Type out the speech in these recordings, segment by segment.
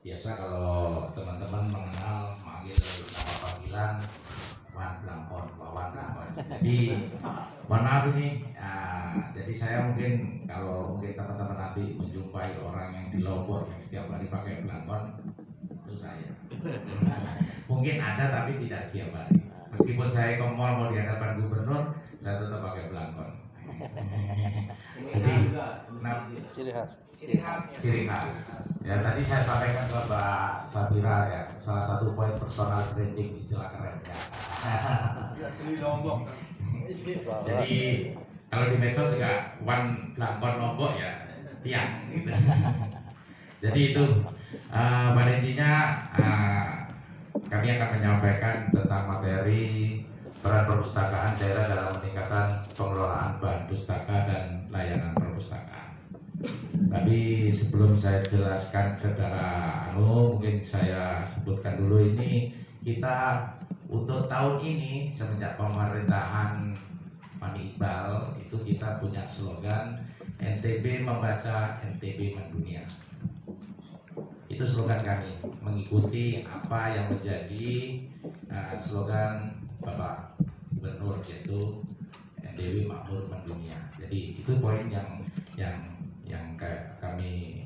Biasa kalau teman-teman mengenal manggil nama panggilan Wan Blangkon, Wawan Blangkon. Jadi mohon maaf ini, jadi saya mungkin kalau mungkin teman-teman nanti menjumpai orang yang di Lombok yang setiap hari pakai Blangkon, itu saya. Mungkin ada tapi tidak setiap hari. Meskipun saya ke mall mau di hadapan gubernur, saya tetap pakai Blangkon. Jadi, ciri khas. Ya tadi saya sampaikan ke Mbak Sabira ya, salah satu poin personal branding istilah keren ya. Jadi kalau di medsos juga Wan Blangkon Lombok ya tiang gitu. Jadi itu pada intinya kami akan menyampaikan tentang materi peran perpustakaan daerah dalam meningkatkan pengelolaan bahan pustaka dan layanan perpustakaan. Tapi sebelum saya jelaskan secara mungkin saya sebutkan dulu ini kita untuk tahun ini semenjak pemerintahan Pani Iqbal itu kita punya slogan NTB membaca, NTB mendunia. Itu slogan kami, mengikuti apa yang menjadi slogan Bapak Gubernur, yaitu NTB makmur mendunia. Jadi itu poin yang kami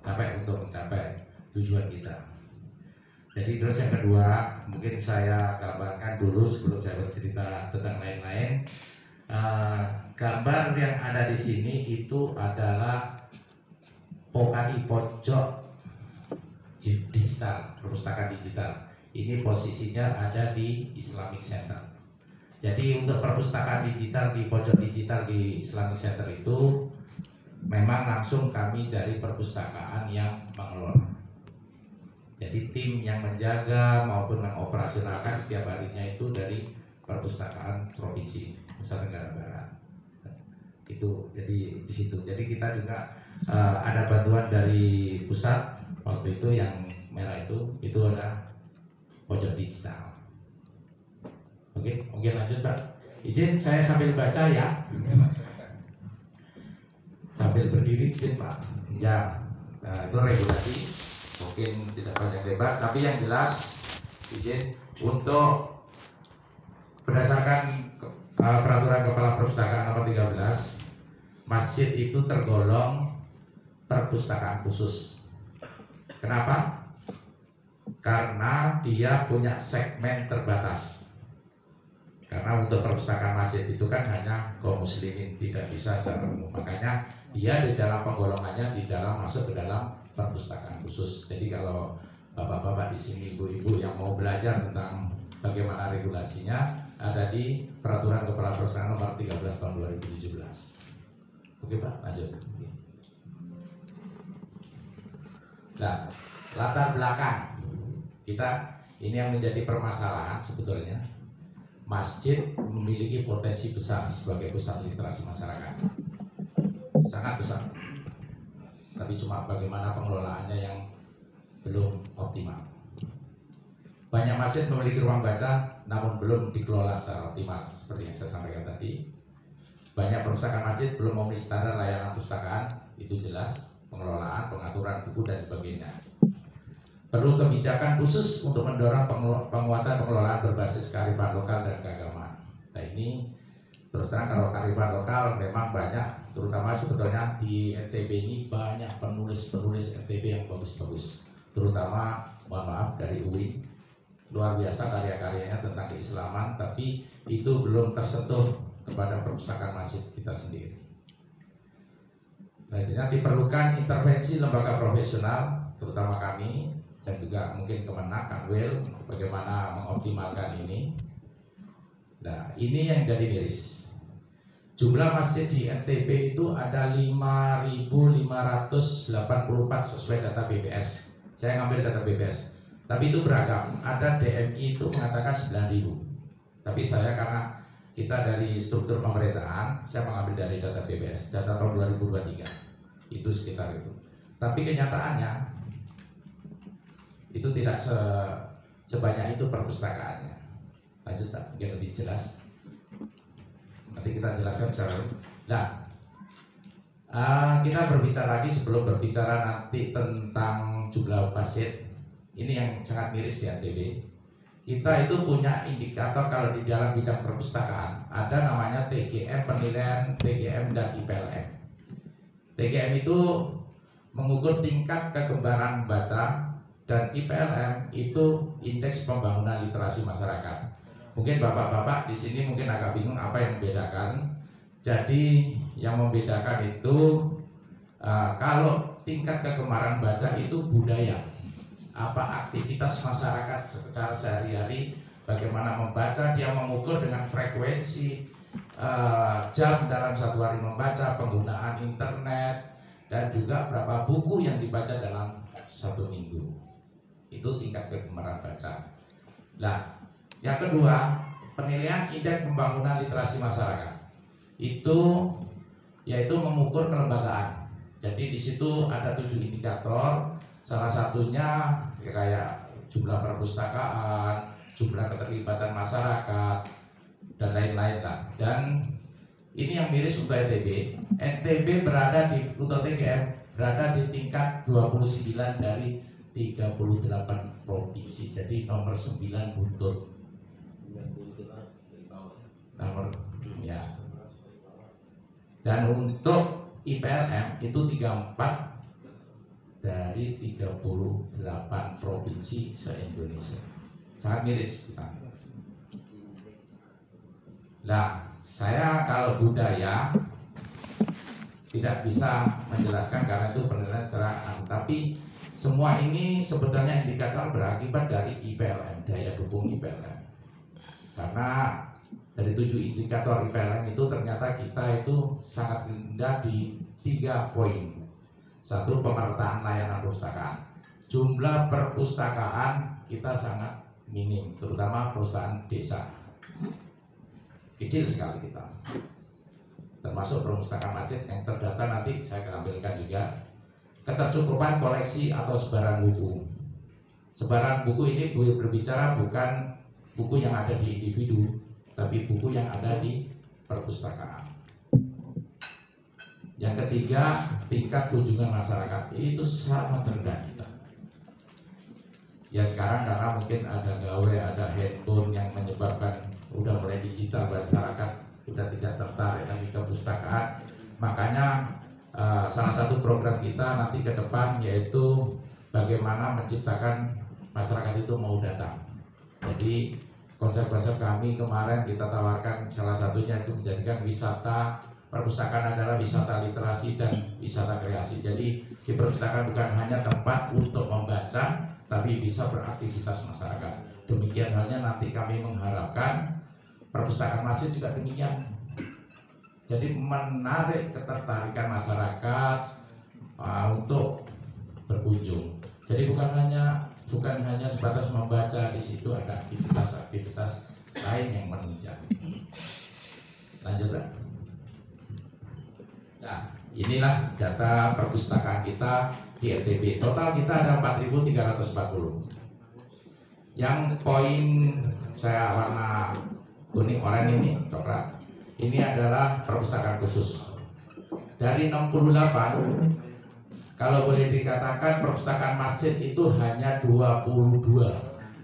capai untuk mencapai tujuan kita. Jadi terus yang kedua, mungkin saya gambarkan dulu sebelum saya bercerita tentang lain-lain. Gambar yang ada di sini itu adalah POKI pojok digital, perpustakaan digital. Ini posisinya ada di Islamic Center. Jadi untuk perpustakaan digital di pojok digital di Islamic Center itu memang langsung kami dari perpustakaan yang mengelola. Jadi tim yang menjaga maupun mengoperasionalkan setiap harinya itu dari perpustakaan provinsi Nusa Tenggara Barat. Itu jadi di situ. Jadi kita juga ada bantuan dari pusat waktu itu yang merah itu ada pojok digital. Oke, mungkin lanjut Pak. Izin saya sambil baca ya. Sambil berdiri izin Pak. Ya, itu regulasi. Mungkin tidak panjang lebar, tapi yang jelas izin untuk berdasarkan peraturan Kepala Perpustakaan nomor 13, masjid itu tergolong perpustakaan khusus. Kenapa? Karena dia punya segmen terbatas. Karena untuk perpustakaan masjid itu kan hanya kaum muslimin, tidak bisa secara umum. Makanya dia di dalam penggolongannya masuk ke dalam perpustakaan khusus. Jadi kalau bapak-bapak di sini, ibu-ibu yang mau belajar tentang bagaimana regulasinya, ada di Peraturan Kepala Perpustakaan nomor 13 tahun 2017. Oke Pak, lanjut. Nah, latar belakang kita ini yang menjadi permasalahan sebetulnya. Masjid memiliki potensi besar sebagai pusat literasi masyarakat, sangat besar. Tapi cuma bagaimana pengelolaannya yang belum optimal. Banyak masjid memiliki ruang baca, namun belum dikelola secara optimal, seperti yang saya sampaikan tadi. Banyak perpustakaan masjid belum memenuhi standar layanan perpustakaan, itu jelas, pengelolaan, pengaturan buku dan sebagainya. Perlu kebijakan khusus untuk mendorong penguatan pengelolaan berbasis kearifan lokal dan keagamaan. Nah ini terus terang kalau kearifan lokal memang banyak, terutama sebetulnya di NTB ini banyak penulis-penulis NTB yang bagus-bagus. Terutama, mohon maaf, dari UIN, luar biasa karya-karyanya tentang keislaman, tapi itu belum tersentuh kepada perpustakaan masjid kita sendiri. Nah, jadi diperlukan intervensi lembaga profesional, terutama kami, dan juga mungkin Kemenak, Kanwil, bagaimana mengoptimalkan ini. Nah, ini yang jadi miris. Jumlah masjid di NTB itu ada 5.584 sesuai data BPS. Saya ngambil data BPS, tapi itu beragam. Ada DMI itu mengatakan 9.000. Tapi saya karena kita dari struktur pemerintahan, saya mengambil dari data BPS, data tahun 2023. Itu sekitar itu. Tapi kenyataannya itu tidak sebanyak itu perpustakaannya. Lanjut tak, biar lebih jelas. Nanti kita jelaskan secara lain. Nah, kita berbicara lagi sebelum berbicara nanti tentang jumlah pasien, ini yang sangat miris di NTB. Kita itu punya indikator kalau di dalam bidang perpustakaan ada namanya TGM, penilaian TGM dan IPLM. TGM itu mengukur tingkat kegemaran membaca dan IPLM itu indeks pembangunan literasi masyarakat. Mungkin bapak-bapak di sini mungkin agak bingung apa yang membedakan. Jadi yang membedakan itu kalau tingkat kegemaran baca itu budaya, apa aktivitas masyarakat secara sehari-hari, bagaimana membaca, dia mengukur dengan frekuensi jam dalam satu hari membaca, penggunaan internet, dan juga berapa buku yang dibaca dalam satu minggu. Itu tingkat kegemaran baca. Nah, yang kedua, penilaian indeks pembangunan literasi masyarakat. Itu yaitu mengukur kelembagaan. Jadi di situ ada 7 indikator. Salah satunya kayak jumlah perpustakaan, jumlah keterlibatan masyarakat, dan lain-lain lah. Dan ini yang miris untuk NTB. NTB berada di untuk TGM berada di tingkat 29 dari 38 provinsi. Jadi nomor 9 buntut. Nomor ya. Dan untuk IPLM itu 34 dari 38 provinsi se-Indonesia. Sangat miris kita. Nah, saya kalau budaya tidak bisa menjelaskan karena itu penilaian secara tapi semua ini sebetulnya indikator berakibat dari IPLM, daya dukung IPLM. Karena dari 7 indikator IPLM itu ternyata kita itu sangat rendah di 3 poin. Satu, pemerataan layanan perpustakaan. Jumlah perpustakaan kita sangat minim, terutama perusahaan desa. Kecil sekali kita. Termasuk perpustakaan masjid yang terdata nanti saya akan ambilkan juga. Ketercukupan koleksi atau sebaran buku. Sebaran buku ini berbicara bukan buku yang ada di individu, tapi buku yang ada di perpustakaan. Yang ketiga, tingkat kunjungan masyarakat itu sangat rendah kita. Ya sekarang karena mungkin ada gawe, ada handphone yang menyebabkan udah mulai digital, masyarakat udah tidak tertarik lagi ke perpustakaan. Makanya salah satu program kita nanti ke depan yaitu bagaimana menciptakan masyarakat itu mau datang. Jadi konsep-konsep kami kemarin kita tawarkan salah satunya itu menjadikan wisata perpustakaan adalah wisata literasi dan wisata kreasi. Jadi di perpustakaan bukan hanya tempat untuk membaca, tapi bisa beraktivitas masyarakat. Demikian halnya nanti kami mengharapkan perpustakaan masjid juga demikian. Jadi menarik ketertarikan masyarakat untuk berkunjung. Jadi bukan hanya sebatas membaca, di situ ada aktivitas-aktivitas lain yang menunjang. Lanjut, Pak. Nah, inilah data perpustakaan kita di NTB. Total kita ada 4.340. Yang poin saya warna kuning oranye ini, coklat. Ini adalah perpustakaan khusus. Dari 68, kalau boleh dikatakan perpustakaan masjid itu hanya 22.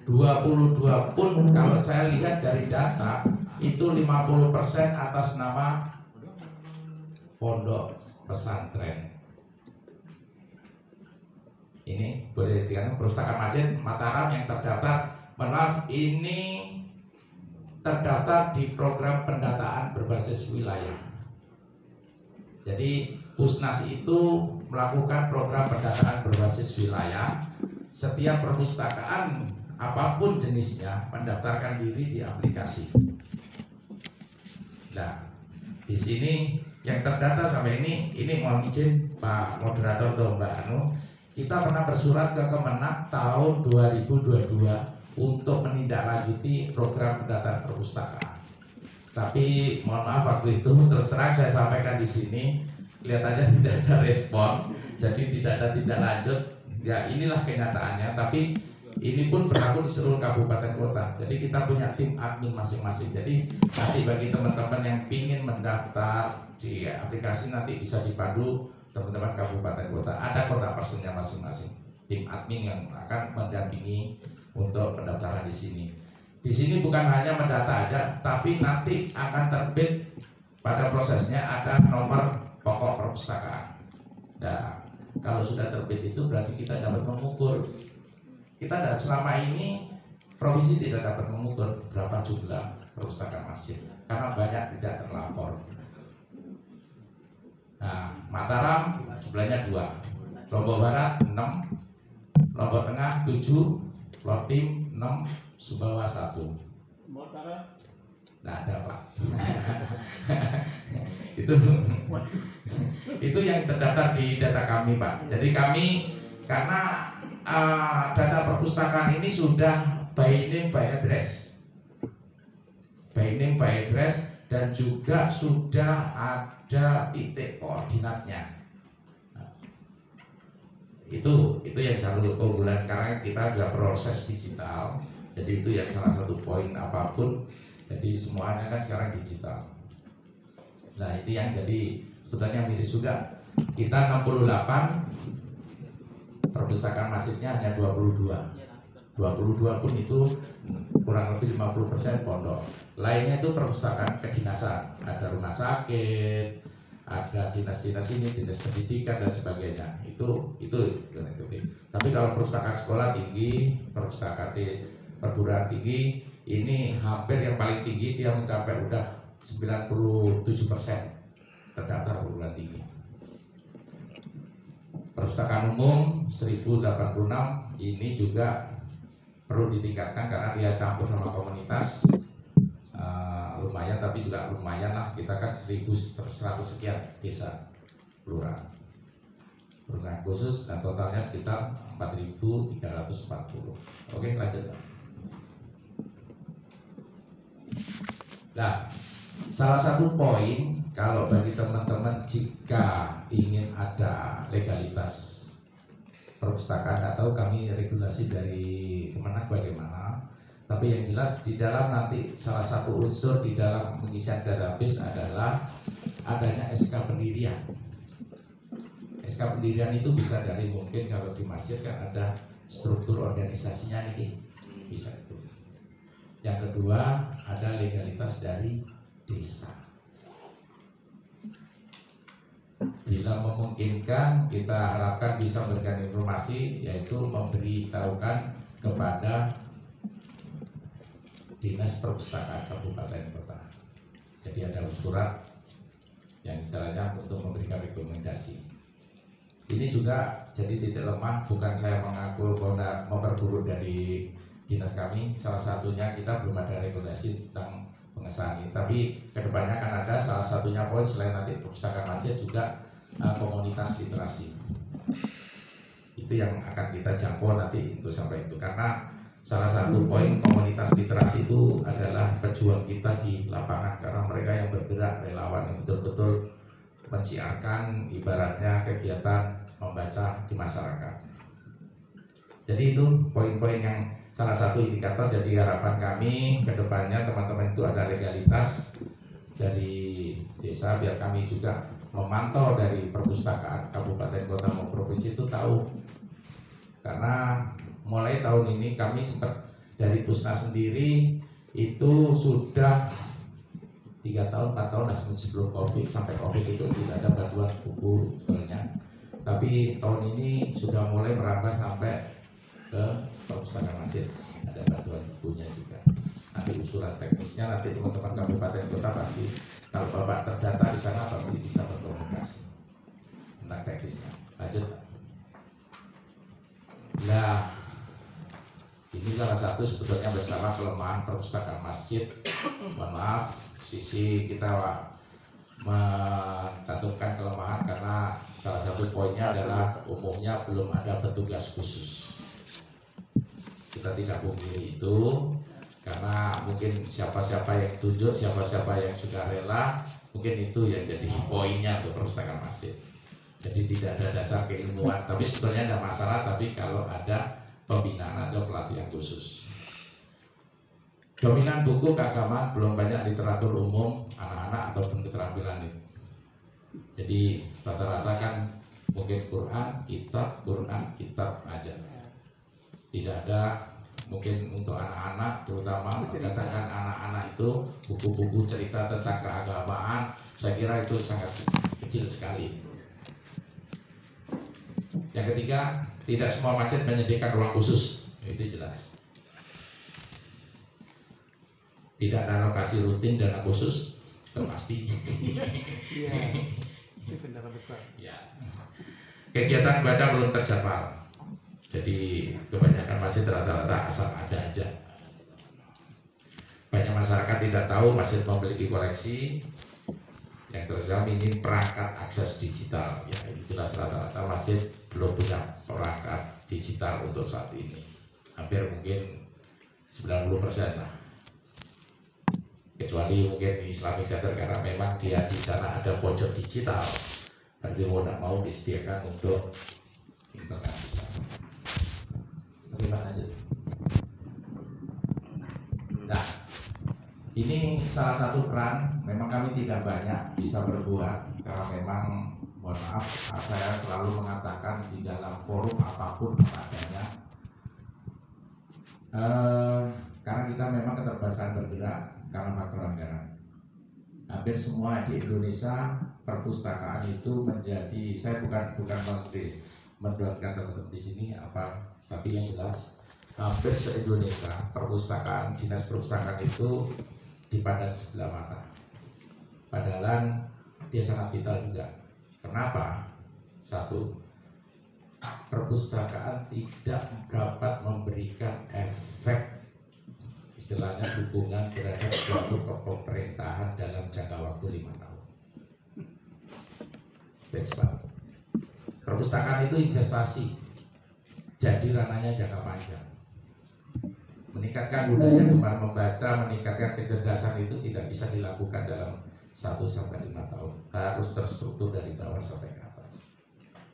22 pun kalau saya lihat dari data itu 50% atas nama pondok pesantren. Ini boleh dikatakan perpustakaan masjid Mataram yang terdaftar, maaf ini terdaftar di program pendataan berbasis wilayah. Jadi Pusnas itu melakukan program pendataan berbasis wilayah. Setiap perpustakaan apapun jenisnya mendaftarkan diri di aplikasi. Nah, di sini yang terdata sampai ini mohon izin Pak Moderator atau Mbak Anu, kita pernah bersurat ke Kemenak tahun 2022 untuk menindaklanjuti program pendataan perpustakaan. Tapi mohon maaf waktu itu terus terang saya sampaikan di sini kelihatannya tidak ada respon, jadi tidak ada tindak lanjut. Ya inilah kenyataannya. Tapi ini pun berlaku di seluruh kabupaten kota. Jadi kita punya tim admin masing-masing. Jadi nanti bagi teman-teman yang ingin mendaftar di aplikasi nanti bisa dipandu teman-teman kabupaten kota. Ada kota personnya masing-masing. tim admin yang akan mendampingi untuk pendaftaran di sini. Di sini bukan hanya mendata aja, tapi nanti akan terbit pada prosesnya ada nomor pokok perpustakaan. Nah, kalau sudah terbit itu berarti kita dapat mengukur. Kita selama ini provinsi tidak dapat mengukur berapa jumlah perpustakaan masjid karena banyak tidak terlapor. Nah, Mataram jumlahnya 2, Lombok Barat 6, Lombok Tengah 7, Lotim 6, Sumbawa 1. Nah, ada Pak. itu yang terdaftar di data kami Pak. Jadi kami karena data perpustakaan ini sudah by name by address, dan juga sudah ada titik koordinatnya. Nah, itu yang jalur keunggulan karena kita juga proses digital. Jadi itu yang salah satu poin apapun. Jadi semuanya kan sekarang digital. Nah itu yang jadi sebetulnya miris juga. Kita 68, perpustakaan masjidnya hanya 22 pun itu kurang lebih 50% pondok. Lainnya itu perpustakaan kedinasan, ada rumah sakit, ada dinas-dinas ini, dinas pendidikan dan sebagainya. Itu. Tapi kalau perpustakaan sekolah tinggi, perpustakaan di perguruan tinggi ini hampir yang paling tinggi, dia mencapai udah 97% terdaftar perguruan tinggi. Perpustakaan umum 1086 ini juga perlu ditingkatkan karena dia campur sama komunitas. Lumayan, tapi juga lumayan lah, kita kan 1100 sekian desa kelurahan khusus dan totalnya sekitar 4.340. Oke, lanjut. Nah, salah satu poin kalau bagi teman-teman jika ingin ada legalitas perpustakaan atau kami regulasi dari Kemenak bagaimana, tapi yang jelas di dalam nanti salah satu unsur di dalam pengisian database adalah adanya SK pendirian. SK pendirian itu bisa dari mungkin kalau di masjid kan ada struktur organisasinya nih, bisa itu. Yang kedua ada legalitas dari desa. Bila memungkinkan kita harapkan bisa memberikan informasi, yaitu memberitahukan kepada Dinas Perpustakaan Kabupaten Kota. Jadi ada surat yang istilahnya untuk memberikan rekomendasi. Ini juga jadi titik lemah, bukan saya mengaku memperburuk dari dinas kami. Salah satunya kita belum ada regulasi tentang pengesahan ini, tapi kedepannya akan ada. Salah satunya poin selain nanti perpustakaan masjid juga komunitas literasi. Itu yang akan kita jangkau nanti untuk sampai itu, karena salah satu poin komunitas literasi itu adalah pejuang kita di lapangan, karena mereka yang bergerak relawan yang betul-betul mensiarkan ibaratnya kegiatan membaca di masyarakat. Jadi itu poin-poin yang salah satu indikator. Jadi harapan kami ke depannya teman-teman itu ada legalitas dari desa, biar kami juga memantau dari perpustakaan kabupaten kota maupun provinsi itu tahu. Karena mulai tahun ini kami sempat dari Pusna sendiri itu sudah 3 tahun 4 tahun sebelum COVID, sampai COVID itu tidak ada bantuan buku sebenarnya. Tapi tahun ini sudah mulai merambah sampai ke perpustakaan masjid, ada bantuan bukunya juga. Nanti usulan teknisnya nanti teman-teman kabupaten kota pasti, kalau bapak terdata di sana pasti bisa berkomunikasi tentang teknisnya. Lanjut. Nah, ini salah satu sebetulnya bersama kelemahan perpustakaan masjid. Mohon maaf, sisi kita mencantumkan kelemahan karena salah satu poinnya adalah umumnya belum ada petugas khusus. Kita tidak pungkiri itu, karena mungkin siapa-siapa yang tunjuk, siapa-siapa yang sudah rela, mungkin itu yang jadi poinnya untuk perpustakaan masjid. Jadi tidak ada dasar keilmuan, tapi sebenarnya tidak masalah, tapi kalau ada pembinaan atau pelatihan khusus. Dominan buku keagamaan belum banyak literatur umum anak-anak ataupun keterampilan itu. Jadi rata-rata kan mungkin Quran, kitab aja. Tidak ada mungkin untuk anak-anak, terutama mendatangkan anak-anak itu buku-buku cerita tentang keagamaan. Saya kira itu sangat kecil sekali. Yang ketiga, tidak semua masjid menyediakan ruang khusus, itu jelas. Tidak ada alokasi rutin dana khusus, itu pasti. Iya, itu kendala besar. Ya. Kegiatan baca belum terjadwal. Jadi kebanyakan masjid rata-rata asal ada aja. Banyak masyarakat tidak tahu masjid memiliki koleksi. Yang terjadi ini perangkat akses digital. Ya, itu jelas rata-rata masjid belum punya perangkat digital untuk saat ini. Hampir mungkin 90% lah. Kecuali mungkin di Islamic Center karena memang dia di sana ada pojok digital. Tapi mau tidak mau disediakan untuk internet. Aja. Nah, ini salah satu peran. Memang kami tidak banyak bisa berbuat karena memang mohon maaf, saya selalu mengatakan di dalam forum apapun adanya. Karena kita memang keterbatasan bergerak karena faktor anggaran. Hampir semua di Indonesia perpustakaan itu menjadi, saya bukan mendoakan teman-teman di sini apa, tapi yang jelas hampir se-Indonesia perpustakaan, dinas perpustakaan itu dipandang sebelah mata. Padahal dia sangat vital juga. Kenapa? Satu, perpustakaan tidak dapat memberikan efek istilahnya dukungan terhadap suatu pemerintahan dalam jangka waktu 5 tahun. Perpustakaan itu investasi, jadi ranahnya jangka panjang. Meningkatkan budaya gemar membaca, meningkatkan kecerdasan itu tidak bisa dilakukan dalam 1-5 tahun. Harus terstruktur dari bawah sampai ke atas.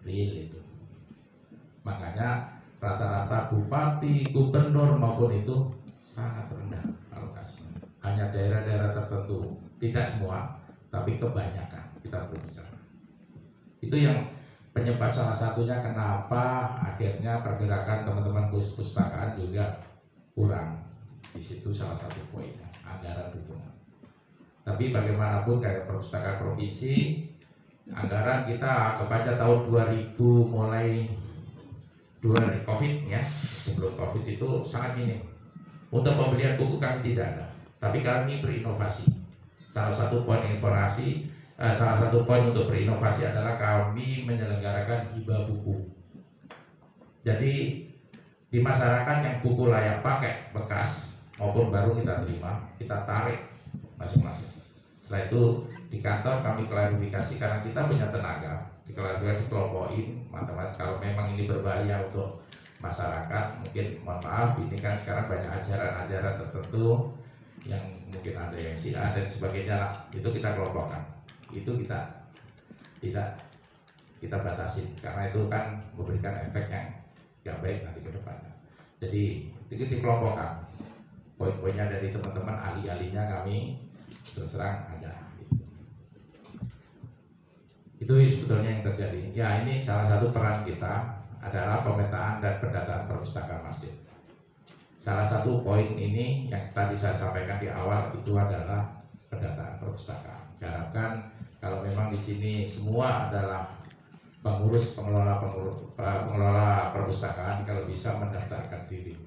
Real itu. Makanya rata-rata bupati, gubernur maupun itu sangat rendah alokasinya. Hanya daerah-daerah tertentu, tidak semua, tapi kebanyakan kita berbicara. Itu yang penyebab salah satunya kenapa akhirnya pergerakan teman-teman perpustakaan juga kurang. Di situ salah satu poinnya, anggaran dukungan. Tapi bagaimanapun kayak perpustakaan provinsi, anggaran kita kebaca tahun 2000 mulai 2000 COVID ya, sebelum COVID itu sangat minim. Untuk pembelian buku kami tidak ada, tapi kami berinovasi. Salah satu poin untuk berinovasi adalah kami menyelenggarakan hibah buku. Jadi di masyarakat yang buku layak pakai bekas maupun baru kita terima, kita tarik masing-masing. Setelah itu di kantor kami klarifikasi karena kita punya tenaga, diklarifikasi, dikelompokin, teman-teman kalau memang ini berbahaya untuk masyarakat, mungkin mohon maaf ini kan sekarang banyak ajaran-ajaran tertentu yang mungkin ada yang Syiah dan sebagainya lah, itu kita kelompokkan, itu kita tidak kita batasi karena itu kan memberikan efek yang gak baik nanti ke depannya. Jadi itu dikelompokkan, poin-poinnya dari teman-teman, ahli-ahlinya kami terus terang ada. Itu sebetulnya yang terjadi. Ya, ini salah satu peran kita adalah pemetaan dan pendataan perpustakaan masjid. Salah satu poin ini yang tadi saya sampaikan di awal itu adalah pendataan perpustakaan. Diharapkan kalau memang di sini semua adalah pengelola perpustakaan, kalau bisa mendaftarkan diri.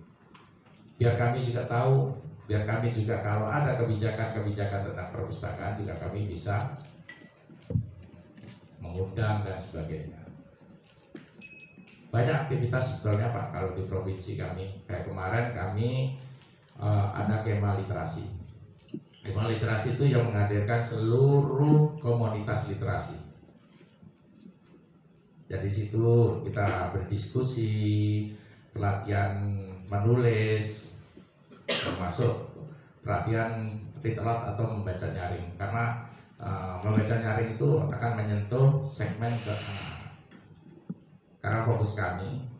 Biar kami juga tahu, biar kami juga kalau ada kebijakan-kebijakan tentang perpustakaan juga kami bisa mengundang dan sebagainya. Banyak aktivitas sebetulnya Pak kalau di provinsi kami. Kayak kemarin kami ada kemah literasi. Kemah literasi itu yang menghadirkan seluruh komunitas literasi. Jadi situ kita berdiskusi, pelatihan menulis, termasuk pelatihan literat atau membaca nyaring. Karena membaca nyaring itu akan menyentuh segmen ke karena fokus kami,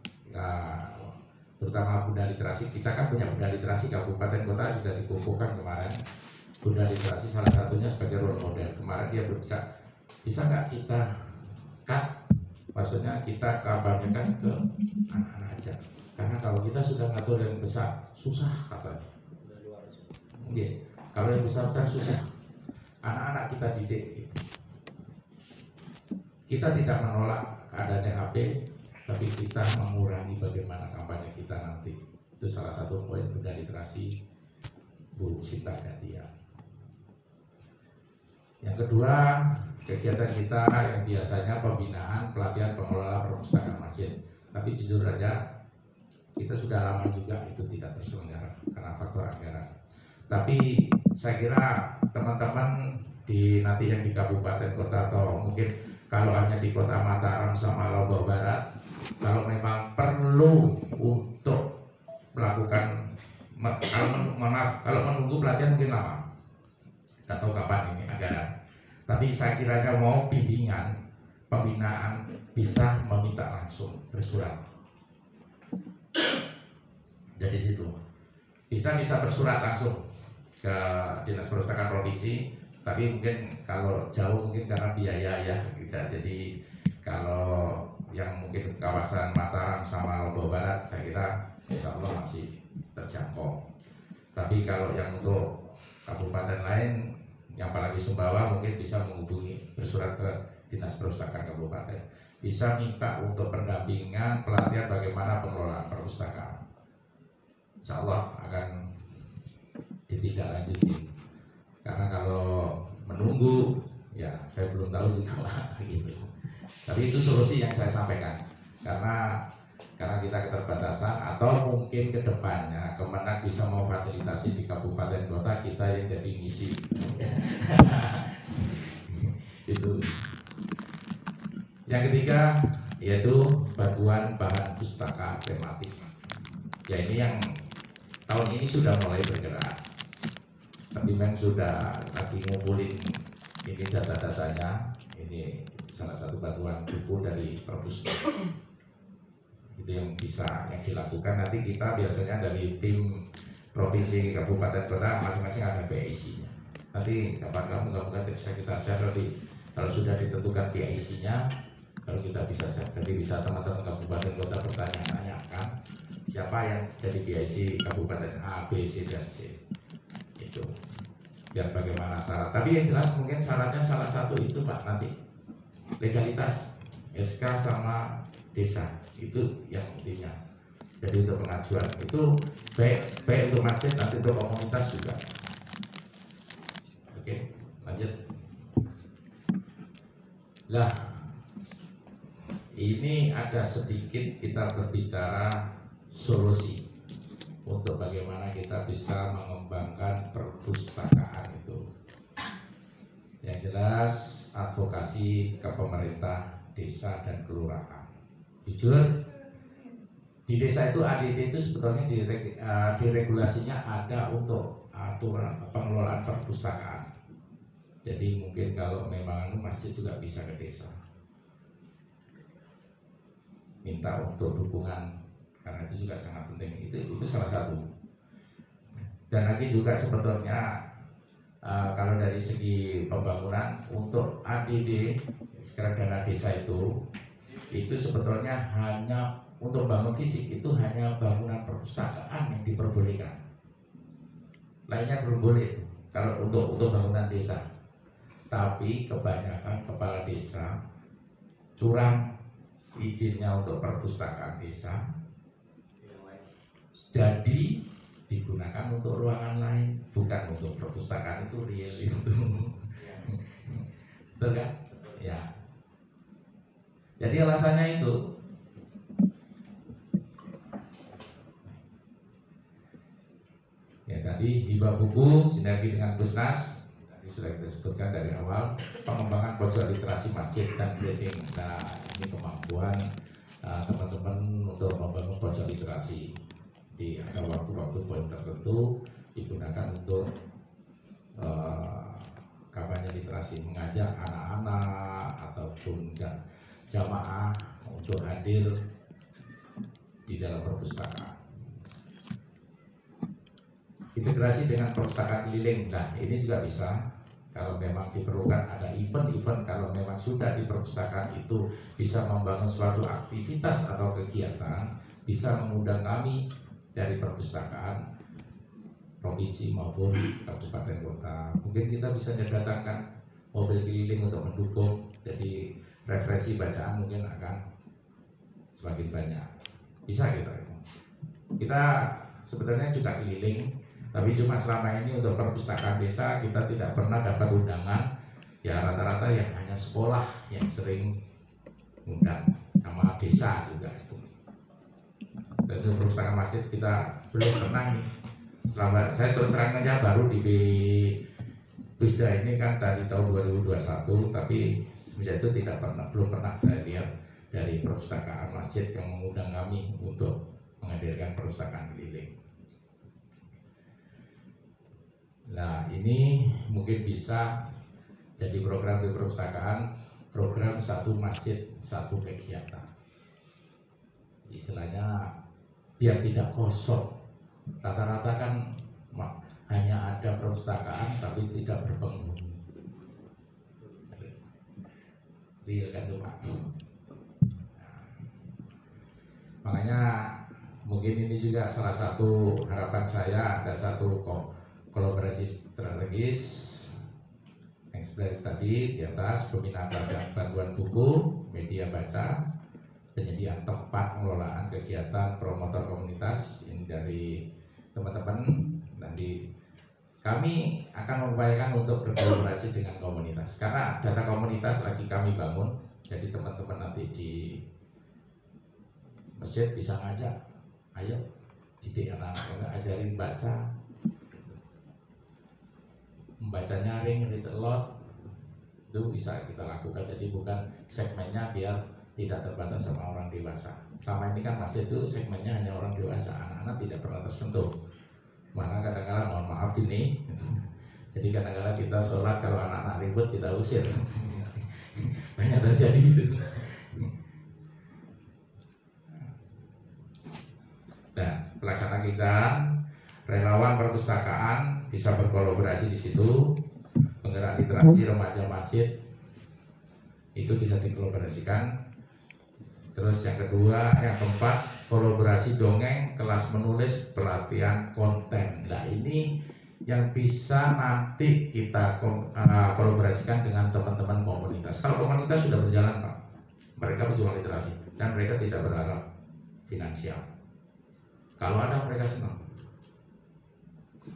terutama Bunda Literasi, kita kan punya Bunda Literasi kabupaten kota sudah dikukuhkan kemarin. Bunda Literasi salah satunya sebagai role model. Kemarin dia bisa nggak kita cut maksudnya kita kampanyekan ke anak-anak aja. Karena kalau kita sudah ngatur yang besar, susah katanya. Oke, kalau yang besar-besar susah. Anak-anak kita didik. Kita tidak menolak adanya HP, tapi kita mengurangi bagaimana kampanye kita nanti. Itu salah satu poin Bunda Literasi Bu Sinta Gantian. Yang kedua, kegiatan kita yang biasanya pembinaan, pelatihan pengelola perpustakaan masjid. Tapi jujur saja, kita sudah lama juga itu tidak terselenggara karena faktor anggaran. Tapi saya kira teman-teman di nanti yang di kabupaten kota atau mungkin kalau hanya di kota Mataram sama Lombok Barat, kalau memang perlu untuk melakukan, kalau menunggu pelatihan mungkin lama, tidak tahu kapan ini anggaran. Tapi saya kiranya mau bimbingan, pembinaan bisa meminta langsung bersurat. Jadi situ bisa bersurat langsung ke Dinas Perpustakaan Provinsi, tapi mungkin kalau jauh mungkin karena biaya ya tidak. Jadi kalau yang mungkin kawasan Mataram sama Lombok Barat saya kira insya Allah masih terjangkau. Tapi kalau yang untuk kabupaten lain, yang apalagi Sumbawa mungkin bisa menghubungi bersurat ke Dinas Perpustakaan Kabupaten, bisa minta untuk pendampingan pelatihan bagaimana pengelolaan perpustakaan. Insya Allah akan ditindaklanjuti. Karena kalau menunggu, ya saya belum tahu juga Pak, gitu. Tapi itu solusi yang saya sampaikan. Karena kita keterbatasan atau mungkin kedepannya Kemenak bisa memfasilitasi di kabupaten kota kita yang jadi misi. Itu. Yang ketiga yaitu bantuan bahan pustaka tematik. Ya ini yang tahun ini sudah mulai bergerak. Tapi memang sudah lagi ngumpulin ini data-datanya. Ini salah satu bantuan buku dari perpustakaan. Itu yang bisa yang dilakukan. Nanti kita biasanya dari tim provinsi, kabupaten, kota masing-masing ada PIC-nya. Nanti kapan kamu bisa kita share nanti kalau sudah ditentukan PIC-nya, kalau kita bisa share. Jadi bisa teman-teman kabupaten, kota bertanya-tanya kan siapa yang jadi PIC kabupaten A, B, C, dan C. Itu biar bagaimana syarat. Tapi yang jelas mungkin syaratnya salah satu itu Pak nanti legalitas SK sama desa. Itu yang intinya. Jadi untuk pengajuan itu baik untuk masjid, nanti untuk komunitas juga. Oke, lanjut. Lah, ini ada sedikit kita berbicara solusi untuk bagaimana kita bisa mengembangkan perpustakaan itu. Yang jelas advokasi ke pemerintah desa dan kelurahan. Jujur, di desa itu ADD itu sebetulnya di regulasinya ada untuk aturan pengelolaan perpustakaan. Jadi mungkin kalau memang masjid juga bisa ke desa minta untuk dukungan, karena itu juga sangat penting. Itu salah satu. Dan lagi juga sebetulnya kalau dari segi pembangunan untuk ADD sekarang dana desa itu sebetulnya hanya untuk bangun fisik, itu hanya bangunan perpustakaan yang diperbolehkan. Lainnya belum boleh kalau untuk bangunan desa. Tapi kebanyakan kepala desa curang izinnya untuk perpustakaan desa, jadi digunakan untuk ruangan lain, bukan untuk perpustakaan. Itu real itu. Betul kan? Ya. Jadi alasannya itu ya tadi hibah buku sinergi dengan Pusnas tadi sudah kita sebutkan dari awal, pengembangan pojok literasi masjid dan branding. Nah ini kemampuan teman-teman untuk membangun pojok literasi di ada waktu-waktu poin tertentu digunakan untuk kampanye literasi, mengajak anak-anak ataupun jamaah untuk hadir di dalam perpustakaan. Integrasi dengan perpustakaan keliling, nah ini juga bisa kalau memang diperlukan ada event-event, kalau memang sudah di perpustakaan itu bisa membangun suatu aktivitas atau kegiatan, bisa mengundang kami dari perpustakaan provinsi maupun kabupaten kota. Mungkin kita bisa datangkan mobil keliling untuk mendukung, jadi referensi bacaan mungkin akan semakin banyak. Bisa kita sebetulnya juga keliling, tapi cuma selama ini untuk perpustakaan desa kita tidak pernah dapat undangan. Ya rata-rata yang hanya sekolah yang sering undang, sama desa juga itu. Dan untuk perpustakaan masjid kita belum pernah nih. Selama saya terus terang aja baru di Bisda ini kan dari tahun 2021, tapi semenjak itu belum pernah saya lihat dari perpustakaan masjid yang mengundang kami untuk menghadirkan perpustakaan keliling. Nah ini mungkin bisa jadi program di perpustakaan, program satu masjid satu kegiatan. Istilahnya biar tidak kosong. Rata-rata kan hanya ada perpustakaan tapi tidak berpenghuni. Real kan tuh Pak. Makanya mungkin ini juga salah satu harapan saya, ada satu kolaborasi strategis yang seperti tadi di atas, peminatan dan bantuan buku, media baca, penyediaan tempat pengelolaan kegiatan promotor komunitas ini dari teman-teman. Nanti kami akan mengupayakan untuk berkolaborasi dengan komunitas karena data komunitas lagi kami bangun. Jadi teman-teman nanti di masjid bisa ngajak, ayo didik anak-anak, ajarin baca, membaca nyaring, read aloud, itu bisa kita lakukan. Jadi bukan segmennya biar tidak terbatas sama orang dewasa. Selama ini kan masjid itu segmennya hanya orang dewasa, anak-anak tidak pernah tersentuh. Malah kadang-kadang mohon maaf ini, jadi kadang-kadang kita sholat kalau anak-anak ribut kita usir. Banyak terjadi itu. Nah, pelaksana kita relawan perpustakaan bisa berkolaborasi di situ, penggerak literasi remaja masjid itu bisa dikolaborasikan. Terus yang kedua, yang keempat, kolaborasi dongeng, kelas menulis, pelatihan konten. Nah ini yang bisa nanti kita kolaborasikan dengan teman-teman komunitas. Kalau komunitas sudah berjalan Pak, mereka berjuang literasi dan mereka tidak berharap finansial. Kalau ada mereka senang.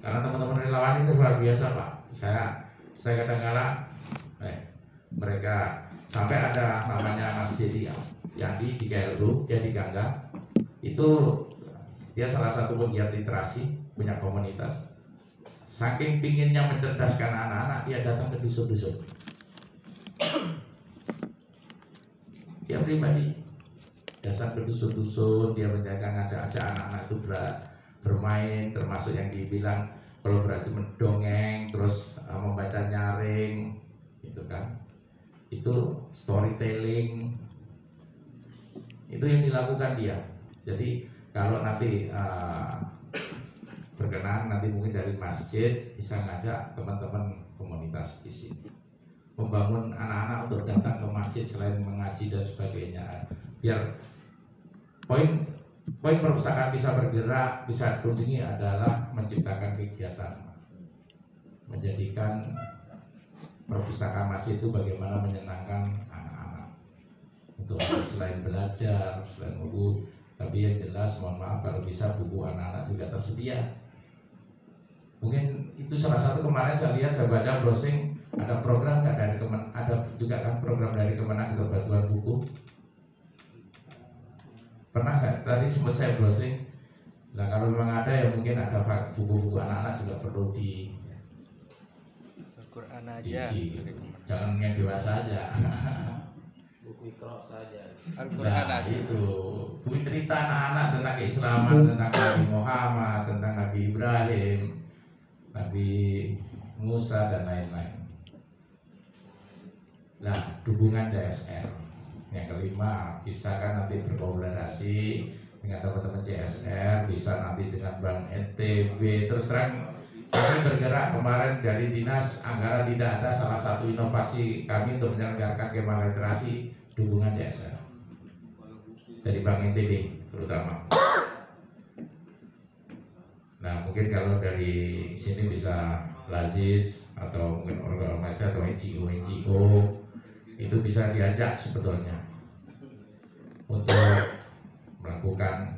Karena teman-teman relawan itu luar biasa Pak. Saya kadang-kadang mereka sampai ada namanya Mas Dedi yang di GLU, dia di Gangga. Itu dia salah satu penggiat literasi, punya komunitas. Saking pinginnya mencerdaskan anak-anak, dia datang ke dusun-dusun. Dia pribadi dasar ke dusun-dusun, dia menjaga ngajak-ngajak anak-anak itu bermain, termasuk yang dibilang kolaborasi mendongeng, terus membaca nyaring, gitu kan. Itu storytelling, itu yang dilakukan dia. Jadi kalau nanti berkenan, nanti mungkin dari masjid bisa ngajak teman-teman komunitas di sini, membangun anak-anak untuk datang ke masjid selain mengaji dan sebagainya, biar poin perpustakaan bisa bergerak, bisa kunjungi adalah menciptakan kegiatan, menjadikan perpustakaan masjid itu bagaimana menyenangkan anak-anak untuk selain belajar, selain buku, tapi yang jelas mohon maaf kalau bisa buku anak-anak juga tersedia. Mungkin itu salah satu kemarin saya lihat, saya baca browsing, ada program nggak dari ada juga kan program dari Kemenang untuk bantuan buku. Pernah nggak? Tadi sempat saya browsing. Nah kalau memang ada ya mungkin ada buku-buku anak-anak juga perlu di Al-Quran aja. diisi. Jangan yang dewasa aja. Buku Iqra saja. Al-Quran Nah aja. itu buku cerita anak-anak tentang keislaman, tentang Nabi Muhammad, tentang Nabi Ibrahim, Nabi Musa dan lain-lain. Nah dukungan CSR. Yang kelima, bisa kan nanti berkolaborasi dengan teman-teman CSR, bisa nanti dengan Bank NTB. Terus terang kami bergerak kemarin dari dinas anggaran tidak ada, salah satu inovasi kami untuk menyelenggarakan kemah literasi dukungan CSR dari Bank NTB terutama. Nah mungkin kalau dari sini bisa Lazis atau mungkin organisasi atau NGO itu bisa diajak sebetulnya untuk melakukan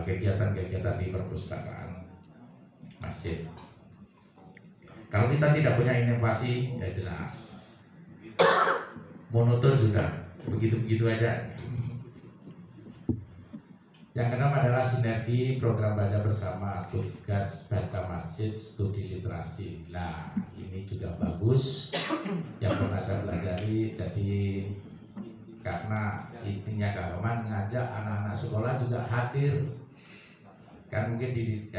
kegiatan-kegiatan di perpustakaan masjid. Kalau kita tidak punya inovasi, ya jelas monoton sudah, begitu-begitu aja. Yang keenam adalah sinergi program baca bersama, tugas baca masjid, studi literasi. Nah, ini juga bagus. Yang pernah saya pelajari, jadi karena istrinya Kak Oman ngajak anak-anak sekolah juga hadir. Kan mungkin di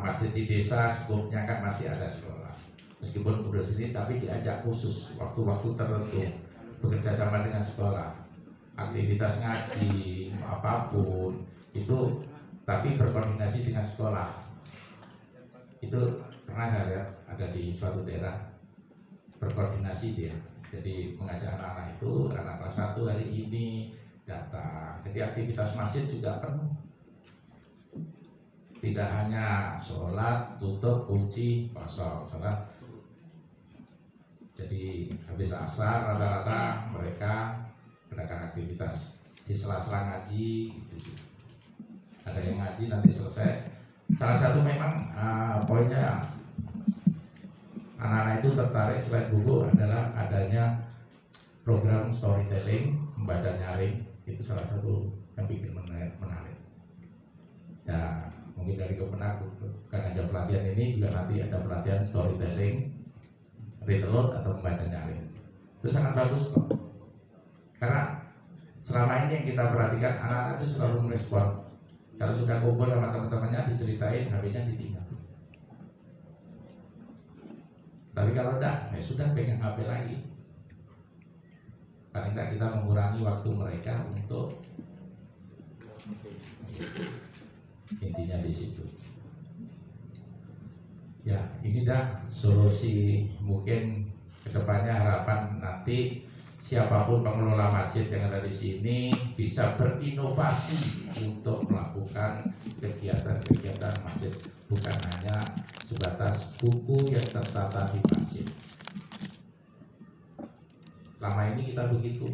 masjid di desa skopnya kan masih ada sekolah. Meskipun udah sini tapi diajak khusus waktu-waktu tertentu bekerja sama dengan sekolah. Aktivitas ngaji apapun itu tapi berkoordinasi dengan sekolah. Itu pernah saya lihat ada di suatu daerah berkoordinasi dia. Jadi mengajak anak-anak itu, anak kelas 1 hari ini datang. Jadi aktivitas masjid juga penuh. Tidak hanya sholat, tutup, kunci, kosong, sholat. Jadi habis asar rata-rata mereka melakukan aktivitas di sela-sela ngaji gitu. Ada yang ngaji nanti selesai. Salah satu memang poinnya anak-anak itu tertarik selain buku adalah adanya program storytelling, membaca nyaring. Itu salah satu yang bikin menarik. Ya mungkin dari Kemenak bukan aja pelatihan ini, juga nanti ada pelatihan storytelling, read aloud atau membaca nyaring. Itu sangat bagus kok. Karena selama ini yang kita perhatikan anak-anak itu selalu merespon. Kalau sudah kumpul sama teman-temannya diceritain, HP-nya ditinggal. Tapi kalau enggak, ya sudah pegang HP lagi. Paling enggak kita mengurangi waktu mereka untuk intinya di situ. Ya, ini dah solusi mungkin kedepannya harapan nanti siapapun pengelola masjid yang ada di sini bisa berinovasi untuk melakukan kegiatan-kegiatan masjid, bukan hanya sebatas buku yang tertata di masjid. Selama ini kita begitu.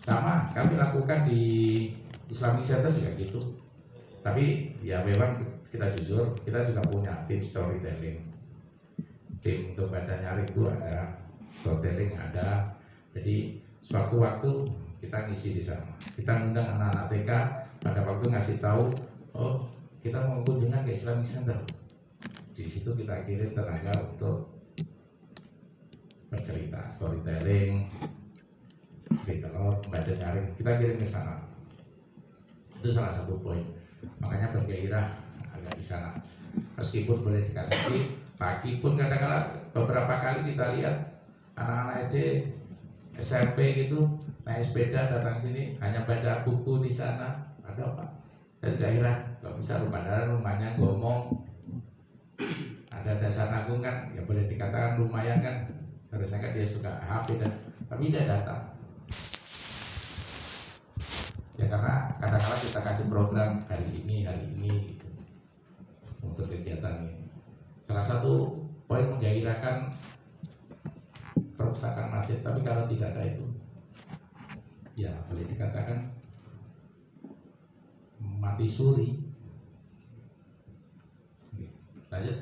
Sama kami lakukan di Islamic Center juga gitu. Tapi ya memang kita jujur, kita juga punya tim storytelling. Tim untuk baca nyaring itu ada, storytelling ada. Jadi sewaktu-waktu kita ngisi di sana. Kita ngundang anak-anak TK pada waktu ngasih tahu, oh kita mau kunjungan ke Islamic Center. Di situ kita kirim tenaga untuk bercerita, storytelling, kalau baca nyaring, kita kirim ke sana. Itu salah satu poin. Makanya bergairah agak di sana. Meskipun boleh dikatakan pagi pun kadang-kadang beberapa kali kita lihat anak-anak SD, SMP gitu naik sepeda datang sini hanya baca buku di sana. Ada apa? Saya sudah heran. Kalau bisa rumahnya ngomong ada dasar agung kan, ya boleh dikatakan lumayan kan. Harusnya kan dia suka HP dan tapi dia datang. Ya karena kadang-kadang kita kasih program hari ini gitu, untuk kegiatan ini. Salah satu poin menggairahkan perpustakaan masjid, tapi kalau tidak ada itu, ya boleh dikatakan mati suri. Lanjut.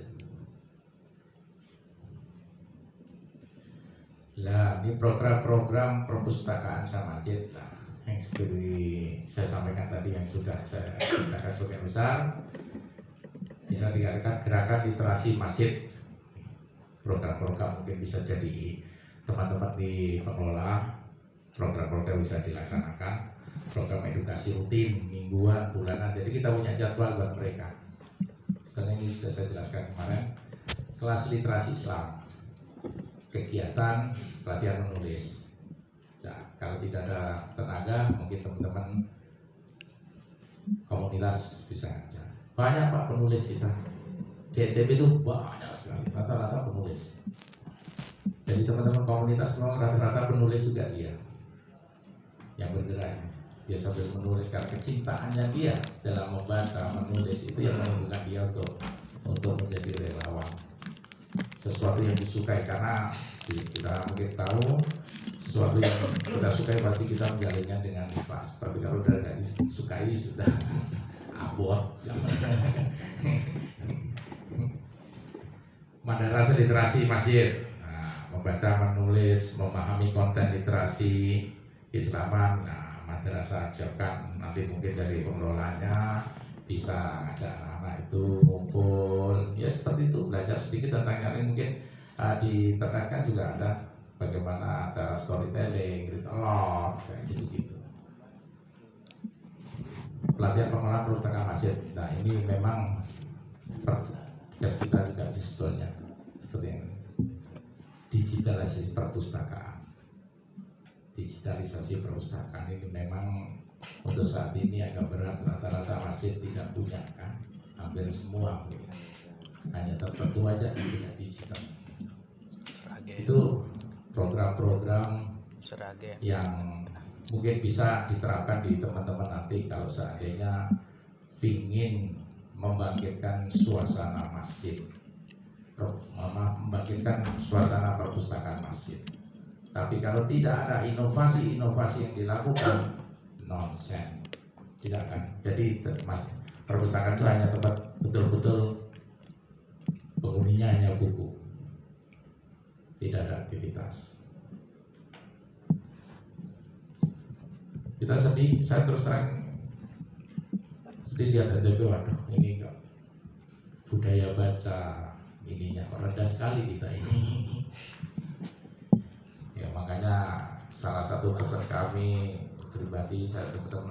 Lah, ini program-program perpustakaan sama masjid lah. Yang seperti saya sampaikan tadi yang sudah saya ceritakan sebagian besar, bisa dikatakan gerakan literasi masjid. Program-program mungkin bisa jadi teman-teman di pengelola, program-program bisa dilaksanakan, program edukasi rutin, mingguan, bulanan. Jadi kita punya jadwal buat mereka. Karena ini sudah saya jelaskan kemarin, kelas literasi Islam, kegiatan pelatihan menulis. Nah, kalau tidak ada tenaga, mungkin teman-teman komunitas bisa aja. Banyak Pak penulis kita. Di NTB itu banyak sekali, rata-rata penulis. Jadi teman-teman komunitas memang rata-rata penulis juga dia yang bergerak. Dia sambil menulis karena kecintaannya dia dalam membaca, menulis itu yang menentukan dia untuk menjadi relawan. Sesuatu yang disukai, karena kita mungkin tahu sesuatu yang kita sukai pasti kita menjalinnya dengan ikhlas. Tapi kalau udah nggak disukai sudah abot. Madrasah literasi masjid, membaca, menulis, memahami konten literasi Islaman. Madrasah siapkan nanti mungkin dari pengelolanya bisa ngajak anak-anak itu ngumpul, ya seperti itu, belajar sedikit tentang yang mungkin di internet kan juga ada bagaimana cara storytelling, read aloud, kayak gitu-gitu. Pelatihan pengelolaan perpustakaan masjid. Nah ini memang tugas kita juga sebetulnya seperti ini. Digitalisasi perpustakaan. Digitalisasi perpustakaan ini memang untuk saat ini agak berat, rata-rata masjid tidak punya kan, hampir semua hanya tertentu aja yang punya digital. Itu program-program yang mungkin bisa diterapkan di teman-teman nanti kalau seandainya ingin membangkitkan suasana masjid, membangkitkan suasana perpustakaan masjid. Tapi kalau tidak ada inovasi-inovasi yang dilakukan, nonsen, tidak akan. Jadi perpustakaan itu hanya tempat betul-betul penghuninya hanya buku, tidak ada aktivitas. Kita sedih, saya terus terang sedih lihat NTB, waduh ini kok budaya baca ininya kok rendah sekali kita ini. Ya makanya salah satu pesan kami pribadi, saya teman-teman